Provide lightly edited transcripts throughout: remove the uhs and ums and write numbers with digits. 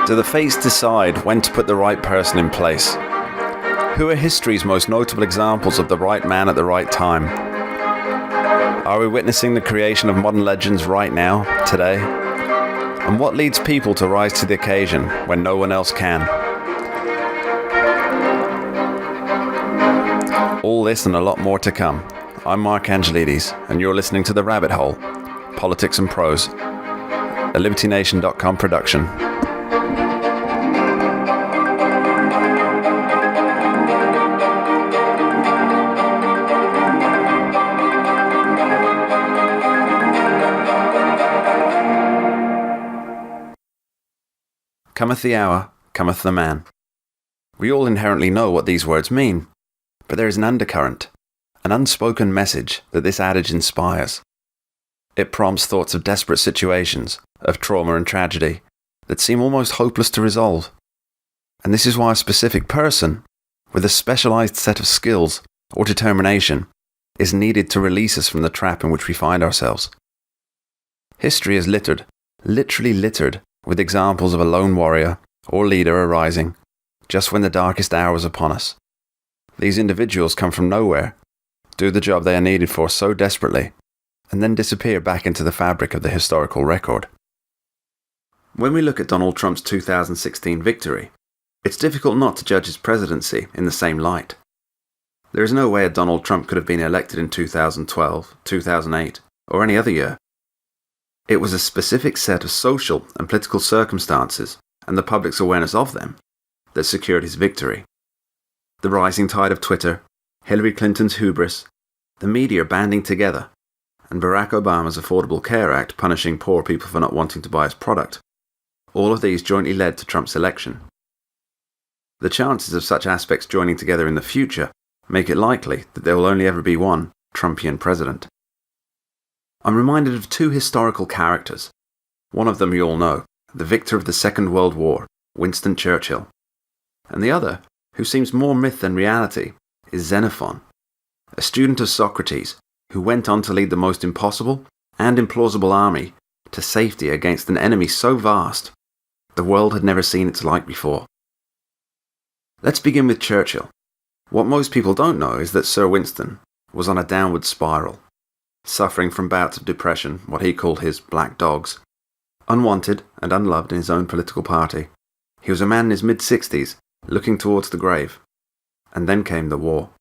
Do the fates decide when to put the right person in place? Who are history's most notable examples of the right man at the right time? Are we witnessing the creation of modern legends right now, today? And what leads people to rise to the occasion when no one else can? All this and a lot more to come. I'm Mark Angelides, and you're listening to The Rabbit Hole, Politics and Prose, a LibertyNation.com production. Cometh the hour, cometh the man. We all inherently know what these words mean, but there is an undercurrent, an unspoken message that this adage inspires. It prompts thoughts of desperate situations, of trauma and tragedy, that seem almost hopeless to resolve. And this is why a specific person, with a specialized set of skills or determination, is needed to release us from the trap in which we find ourselves. History is littered, literally littered, with examples of a lone warrior or leader arising just when the darkest hour was upon us. These individuals come from nowhere, do the job they are needed for so desperately, and then disappear back into the fabric of the historical record. When we look at Donald Trump's 2016 victory, it's difficult not to judge his presidency in the same light. There is no way a Donald Trump could have been elected in 2012, 2008, or any other year. It was a specific set of social and political circumstances, and the public's awareness of them, that secured his victory. The rising tide of Twitter, Hillary Clinton's hubris, the media banding together, and Barack Obama's Affordable Care Act punishing poor people for not wanting to buy his product, all of these jointly led to Trump's election. The chances of such aspects joining together in the future make it likely that there will only ever be one Trumpian president. I'm reminded of two historical characters. One of them you all know, the victor of the Second World War, Winston Churchill. And the other, who seems more myth than reality, is Xenophon, a student of Socrates who went on to lead the most impossible and implausible army to safety against an enemy so vast the world had never seen its like before. Let's begin with Churchill. What most people don't know is that Sir Winston was on a downward spiral, suffering from bouts of depression, what he called his black dogs, unwanted and unloved in his own political party. He was a man in his mid-60s, looking towards the grave. And then came the war.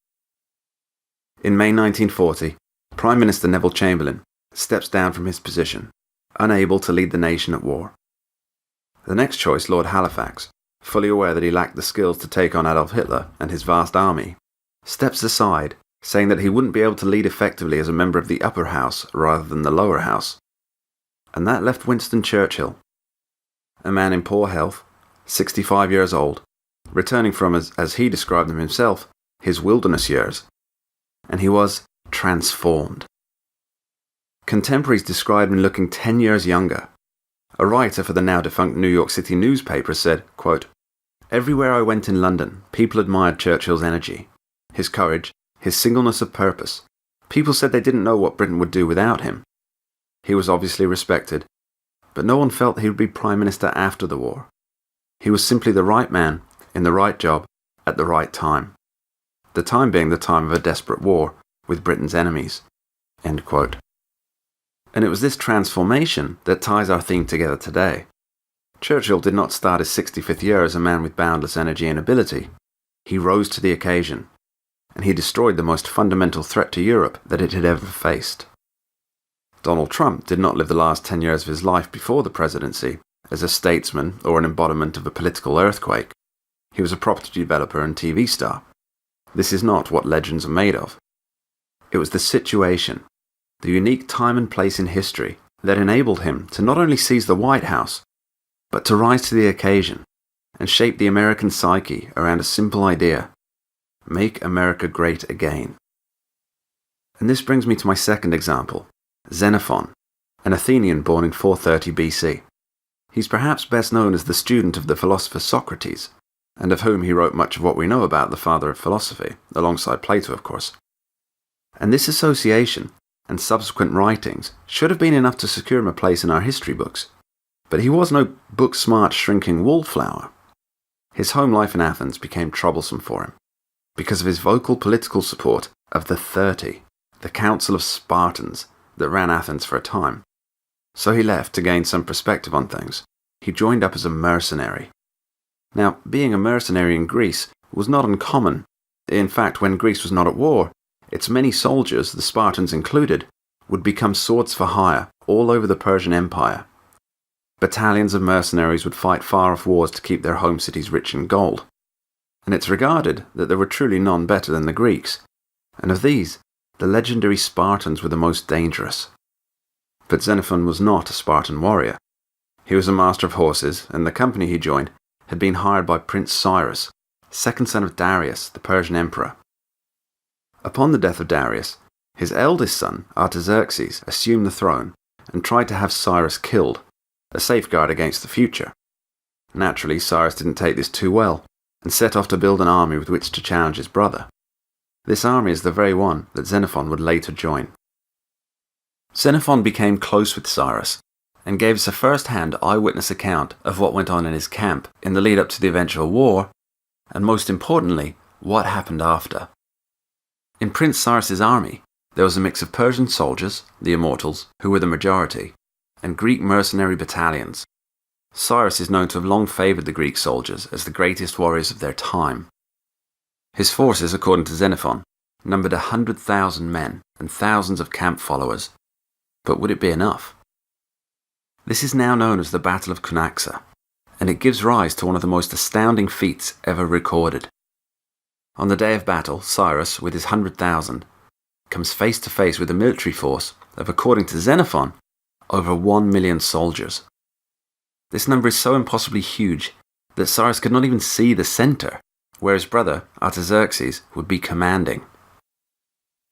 In May 1940, Prime Minister Neville Chamberlain steps down from his position, unable to lead the nation at war. The next choice, Lord Halifax, fully aware that he lacked the skills to take on Adolf Hitler and his vast army, steps aside, saying that he wouldn't be able to lead effectively as a member of the upper house rather than the lower house. And that left Winston Churchill, a man in poor health, 65 years old, returning from, as he described them himself, his wilderness years. And he was transformed. Contemporaries described him looking 10 years younger. A writer for the now defunct New York City newspaper said, quote, "Everywhere I went in London, people admired Churchill's energy, his courage, his singleness of purpose. People said they didn't know what Britain would do without him. He was obviously respected, but no one felt he would be Prime Minister after the war. He was simply the right man, in the right job, at the right time. The time being the time of a desperate war with Britain's enemies." End quote. And it was this transformation that ties our theme together today. Churchill did not start his 65th year as a man with boundless energy and ability. He rose to the occasion, and he destroyed the most fundamental threat to Europe that it had ever faced. Donald Trump did not live the last 10 years of his life before the presidency as a statesman or an embodiment of a political earthquake. He was a property developer and TV star. This is not what legends are made of. It was the situation, the unique time and place in history that enabled him to not only seize the White House, but to rise to the occasion and shape the American psyche around a simple idea: make America great again. And this brings me to my second example, Xenophon, an Athenian born in 430 BC. He's perhaps best known as the student of the philosopher Socrates, and of whom he wrote much of what we know about the father of philosophy, alongside Plato, of course. And this association and subsequent writings should have been enough to secure him a place in our history books. But he was no book-smart shrinking wallflower. His home life in Athens became troublesome for him because of his vocal political support of the 30, the Council of Spartans that ran Athens for a time. So he left to gain some perspective on things. He joined up as a mercenary. Now, being a mercenary in Greece was not uncommon. In fact, when Greece was not at war, its many soldiers, the Spartans included, would become swords for hire all over the Persian Empire. Battalions of mercenaries would fight far-off wars to keep their home cities rich in gold. And it's regarded that there were truly none better than the Greeks, and of these, the legendary Spartans were the most dangerous. But Xenophon was not a Spartan warrior. He was a master of horses, and the company he joined had been hired by Prince Cyrus, second son of Darius, the Persian emperor. Upon the death of Darius, his eldest son, Artaxerxes, assumed the throne and tried to have Cyrus killed, a safeguard against the future. Naturally, Cyrus didn't take this too well, and set off to build an army with which to challenge his brother. This army is the very one that Xenophon would later join. Xenophon became close with Cyrus, and gave us a first-hand eyewitness account of what went on in his camp in the lead-up to the eventual war, and most importantly, what happened after. In Prince Cyrus's army, there was a mix of Persian soldiers, the Immortals, who were the majority, and Greek mercenary battalions. Cyrus is known to have long favoured the Greek soldiers as the greatest warriors of their time. His forces, according to Xenophon, numbered 100,000 men and thousands of camp followers. But would it be enough? This is now known as the Battle of Cunaxa, and it gives rise to one of the most astounding feats ever recorded. On the day of battle, Cyrus, with his 100,000, comes face to face with a military force of, according to Xenophon, over 1 million soldiers. This number is so impossibly huge that Cyrus could not even see the centre, where his brother, Artaxerxes, would be commanding.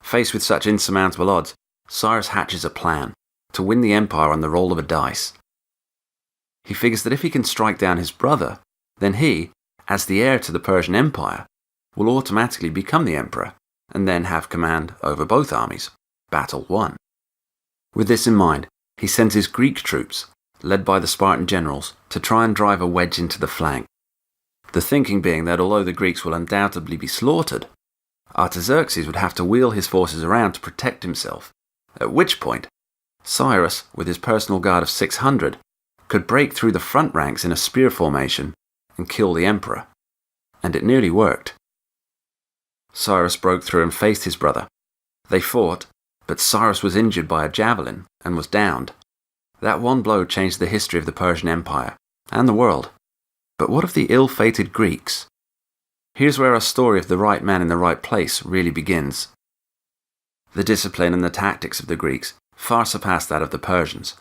Faced with such insurmountable odds, Cyrus hatches a plan to win the empire on the roll of a dice. He figures that if he can strike down his brother, then he, as the heir to the Persian Empire, will automatically become the emperor and then have command over both armies. Battle won. With this in mind, he sends his Greek troops, led by the Spartan generals, to try and drive a wedge into the flank. The thinking being that although the Greeks will undoubtedly be slaughtered, Artaxerxes would have to wheel his forces around to protect himself, at which point Cyrus, with his personal guard of 600, could break through the front ranks in a spear formation and kill the emperor. And it nearly worked. Cyrus broke through and faced his brother. They fought, but Cyrus was injured by a javelin and was downed. That one blow changed the history of the Persian Empire, and the world. But what of the ill-fated Greeks? Here's where our story of the right man in the right place really begins. The discipline and the tactics of the Greeks far surpassed that of the Persians,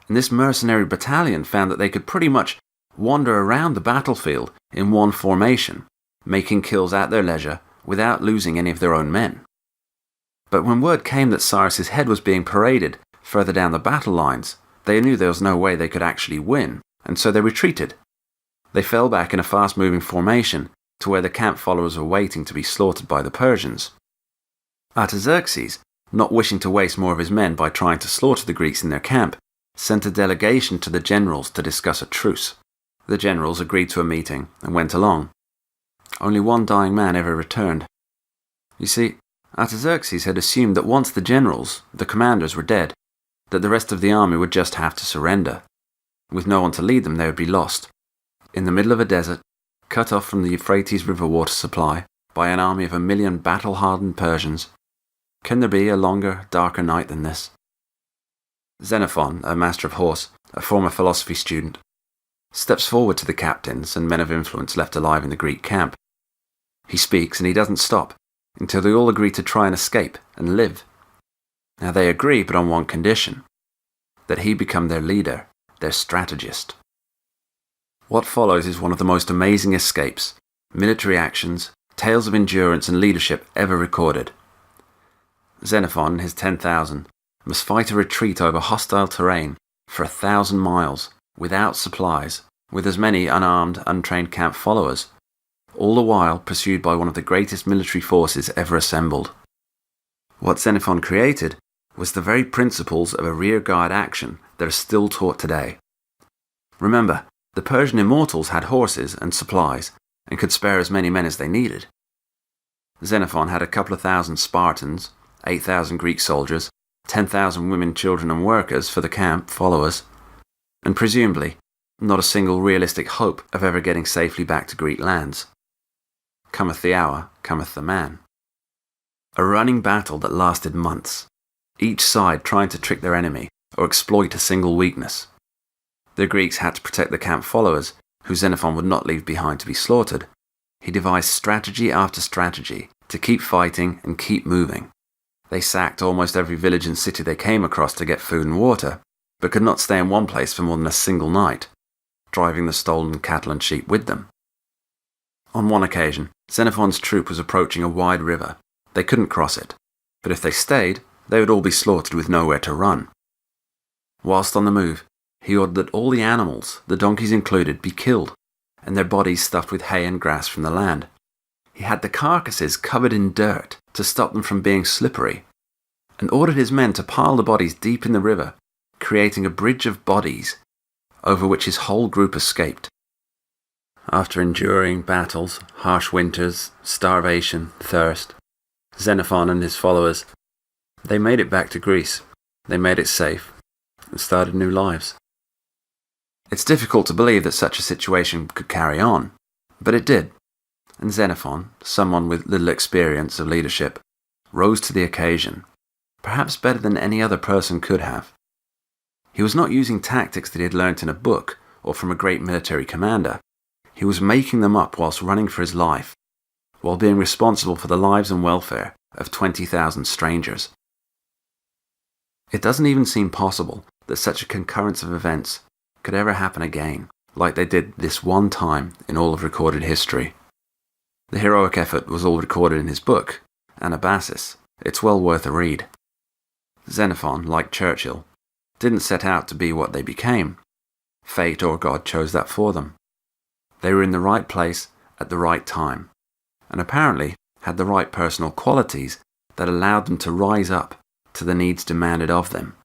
and this mercenary battalion found that they could pretty much wander around the battlefield in one formation, making kills at their leisure without losing any of their own men. But when word came that Cyrus's head was being paraded further down the battle lines, they knew there was no way they could actually win, and so they retreated. They fell back in a fast-moving formation to where the camp followers were waiting to be slaughtered by the Persians. Artaxerxes, not wishing to waste more of his men by trying to slaughter the Greeks in their camp, sent a delegation to the generals to discuss a truce. The generals agreed to a meeting and went along. Only one dying man ever returned. You see, Artaxerxes had assumed that once the generals, the commanders, were dead, that the rest of the army would just have to surrender. With no one to lead them, they would be lost. In the middle of a desert, cut off from the Euphrates River water supply by an army of 1 million battle-hardened Persians. Can there be a longer, darker night than this? Xenophon, a master of horse, a former philosophy student, steps forward to the captains and men of influence left alive in the Greek camp. He speaks and he doesn't stop until they all agree to try and escape and live. Now they agree, but on one condition: that he become their leader, their strategist. What follows is one of the most amazing escapes, military actions, tales of endurance and leadership ever recorded. Xenophon and his 10,000 must fight a retreat over hostile terrain for 1,000 miles, without supplies, with as many unarmed, untrained camp followers, all the while pursued by one of the greatest military forces ever assembled. What Xenophon created was the very principles of a rearguard action that are still taught today. Remember, the Persian immortals had horses and supplies, and could spare as many men as they needed. Xenophon had a couple of thousand Spartans, 8,000 Greek soldiers, 10,000 women, children and workers for the camp followers, and presumably not a single realistic hope of ever getting safely back to Greek lands. Cometh the hour, cometh the man. A running battle that lasted months, each side trying to trick their enemy or exploit a single weakness. The Greeks had to protect the camp followers, who Xenophon would not leave behind to be slaughtered. He devised strategy after strategy to keep fighting and keep moving. They sacked almost every village and city they came across to get food and water, but could not stay in one place for more than a single night, driving the stolen cattle and sheep with them. On one occasion, Xenophon's troop was approaching a wide river. They couldn't cross it, but if they stayed, they would all be slaughtered with nowhere to run. Whilst on the move, he ordered that all the animals, the donkeys included, be killed, and their bodies stuffed with hay and grass from the land. He had the carcasses covered in dirt to stop them from being slippery, and ordered his men to pile the bodies deep in the river, creating a bridge of bodies over which his whole group escaped. After enduring battles, harsh winters, starvation, thirst, Xenophon and his followers, they made it back to Greece. They made it safe and started new lives. It's difficult to believe that such a situation could carry on, but it did, and Xenophon, someone with little experience of leadership, rose to the occasion, perhaps better than any other person could have. He was not using tactics that he had learnt in a book or from a great military commander. He was making them up whilst running for his life, while being responsible for the lives and welfare of 20,000 strangers. It doesn't even seem possible that such a concurrence of events could ever happen again, like they did this one time in all of recorded history. The heroic effort was all recorded in his book, Anabasis. It's well worth a read. Xenophon, like Churchill, didn't set out to be what they became. Fate or God chose that for them. They were in the right place at the right time, and apparently had the right personal qualities that allowed them to rise up to the needs demanded of them.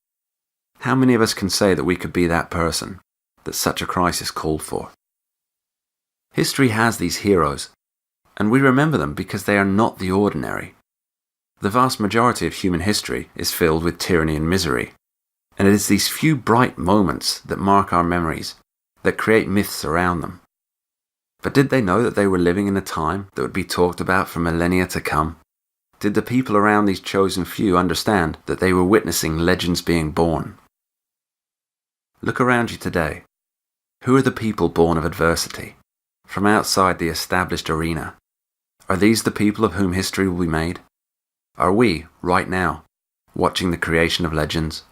How many of us can say that we could be that person that such a crisis called for? History has these heroes, and we remember them because they are not the ordinary. The vast majority of human history is filled with tyranny and misery, and it is these few bright moments that mark our memories, that create myths around them. But did they know that they were living in a time that would be talked about for millennia to come? Did the people around these chosen few understand that they were witnessing legends being born? Look around you today. Who are the people born of adversity, from outside the established arena? Are these the people of whom history will be made? Are we, right now, watching the creation of legends?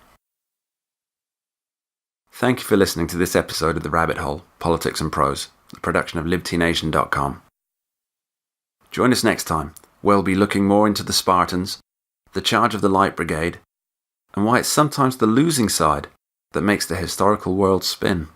Thank you for listening to this episode of The Rabbit Hole, Politics and Prose, a production of LibertyNation.com. Join us next time, where we'll be looking more into the Spartans, the charge of the Light Brigade, and why it's sometimes the losing side that makes the historical world spin.